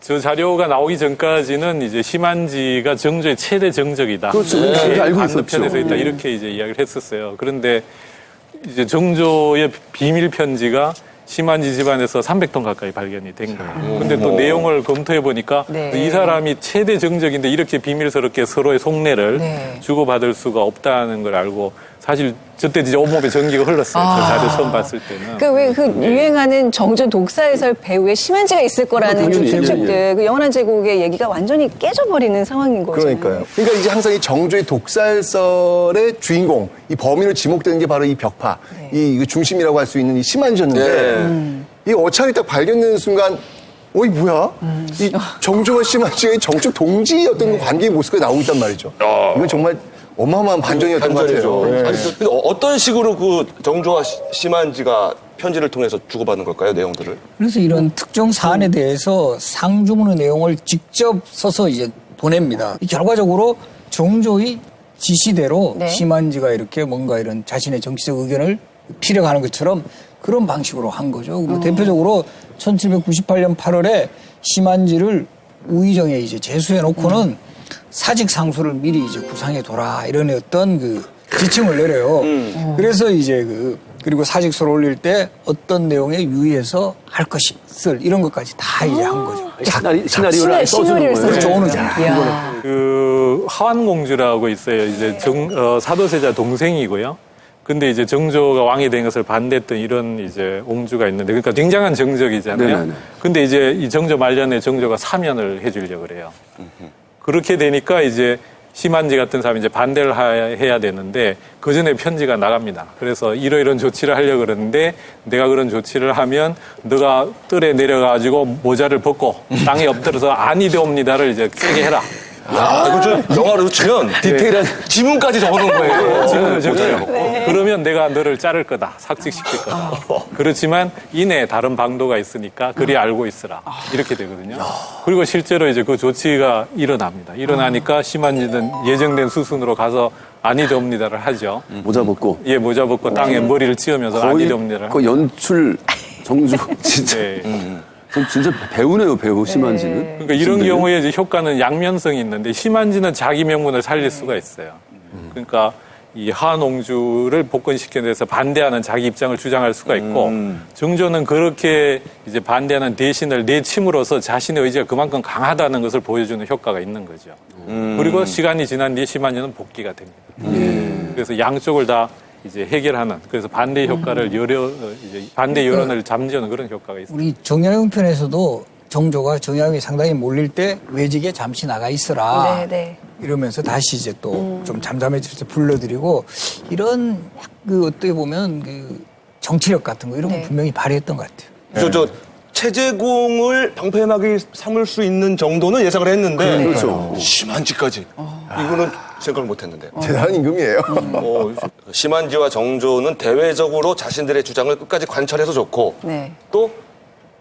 저 자료가 나오기 전까지는 이제 심한지가 정조의 최대 정적이다. 그렇죠. 그렇게 알고 있었죠. 반대편에서 있다. 이렇게 이제 이야기를 했었어요. 그런데 이제 정조의 비밀 편지가 심한지 집안에서 300톤 가까이 발견이 된 거예요. 근데 또 내용을 검토해 보니까 이 사람이 최대 정적인데 이렇게 비밀스럽게 서로의 속내를 주고받을 수가 없다는 걸 알고 사실 저때 이제 온몸에 전기가 흘렀어요. 저 자료 처음 봤을 때는. 그 왜 그 유행하는 정조 독사해설 배우에 심한지가 있을 거라는 그 추측들, 그 영원한 제국의 얘기가 완전히 깨져버리는 상황인 거죠. 그러니까요. 그러니까 이제 항상 이 정조의 독살설의 주인공, 이 범인을 지목되는 게 바로 이 벽파, 이 중심이라고 할 수 있는 이 심한지였는데, 이 어차피 딱 발견되는 순간, 어이 뭐야? 이 정조와 심한지의 정적 동지였던 그 관계의 모습이 나오고 있단 말이죠. 이건 정말 어마어마한 반전이었던 것 같아요. 아니, 근데 어떤 식으로 그 정조와 심한지가 편지를 통해서 주고받는 걸까요, 내용들을? 그래서 이런 특정 사안에 대해서 상주문의 내용을 직접 써서 이제 보냅니다. 결과적으로 정조의 지시대로 심한지가 이렇게 뭔가 이런 자신의 정치적 의견을 피력하는 것처럼 그런 방식으로 한 거죠. 그리고 대표적으로 1798년 8월에 심한지를 우의정에 이제 제수해 놓고는 사직 상소를 미리 이제 구상해 둬라 이런 어떤 그 지침을 내려요. 그래서 이제 그리고 사직서를 올릴 때 어떤 내용에 유의해서 할 것을 이런 것까지 다 이제 한 거죠. 시나리오를 써주는 거예요. 그렇죠, 어느 정도. 그 하완공주라고 있어요. 이제 사도세자 동생이고요. 근데 이제 정조가 왕이 된 것을 반대했던 이런 이제 옹주가 있는데, 그러니까 굉장한 정적이잖아요. 네네네. 근데 이제 이 정조 말년에 정조가 사면을 해주려고 그래요. 그렇게 되니까 이제 심한지 같은 사람이 이제 반대를 해야 되는데 그 전에 편지가 나갑니다. 그래서 이러이런 조치를 하려고 그러는데 내가 그런 조치를 하면 너가 뜰에 내려가지고 모자를 벗고 땅에 엎드려서 아니되옵니다를 이제 세게 해라. 야, 이거 좀 영화로 치면 디테일한 지문까지 적어놓은 거예요. 지금은 적어요. 그러면 내가 너를 자를 거다. 삭직시킬 거다. 그렇지만 이내 다른 방도가 있으니까 그리 알고 있으라. 이렇게 되거든요. 그리고 실제로 이제 그 조치가 일어납니다. 일어나니까 심한지는 예정된 수순으로 가서 아니되옵니다를 하죠. 모자 벗고. 예, 모자 벗고 땅에 머리를 찧으면서 아니되옵니다를 그 연출 정조 진짜. 진짜 배우네요, 배우 심한지는. 그러니까 이런 경우에 이제 효과는 양면성이 있는데 심한지는 자기 명분을 살릴 수가 있어요. 그러니까 이 하한옹주를 복권시키는 데서 반대하는 자기 입장을 주장할 수가 있고 정조는 그렇게 이제 반대하는 대신을 내침으로써 자신의 의지가 그만큼 강하다는 것을 보여주는 효과가 있는 거죠. 그리고 시간이 지난 뒤에 심한지는 복귀가 됩니다. 그래서 양쪽을 다 이제 해결하는, 그래서 반대 효과를 이제 반대 여론을 잠재우는 그런 효과가 있습니다. 우리 정약용 편에서도 정조가 정약용이 상당히 몰릴 때 외직에 잠시 나가 있어라. 이러면서 다시 이제 또 좀 잠잠해질 때 불러들이고 이런 그 어떻게 보면 그 정치력 같은 거 이런 거 분명히 발휘했던 것 같아요. 저 체제공을 방패막이 삼을 수 있는 정도는 예상을 했는데 그렇죠. 심한지까지 이거는 생각을 못했는데. 대단한 임금이에요. 심한지와 정조는 대외적으로 자신들의 주장을 끝까지 관철해서 좋고 또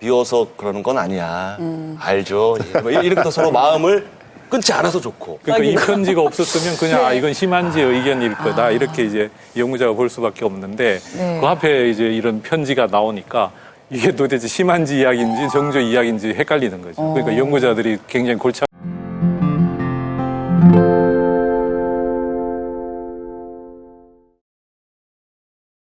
비워서 그러는 건 아니야. 알죠. 이렇게 서로 마음을 끊지 않아서 좋고. 그러니까 이 편지가 없었으면 그냥 이건 심한지의 의견일 거다 이렇게 이제 연구자가 볼 수밖에 없는데 그 앞에 이제 이런 편지가 나오니까 이게 도대체 심한지 이야기인지 정조 이야기인지 헷갈리는 거죠. 그러니까 연구자들이 굉장히 골치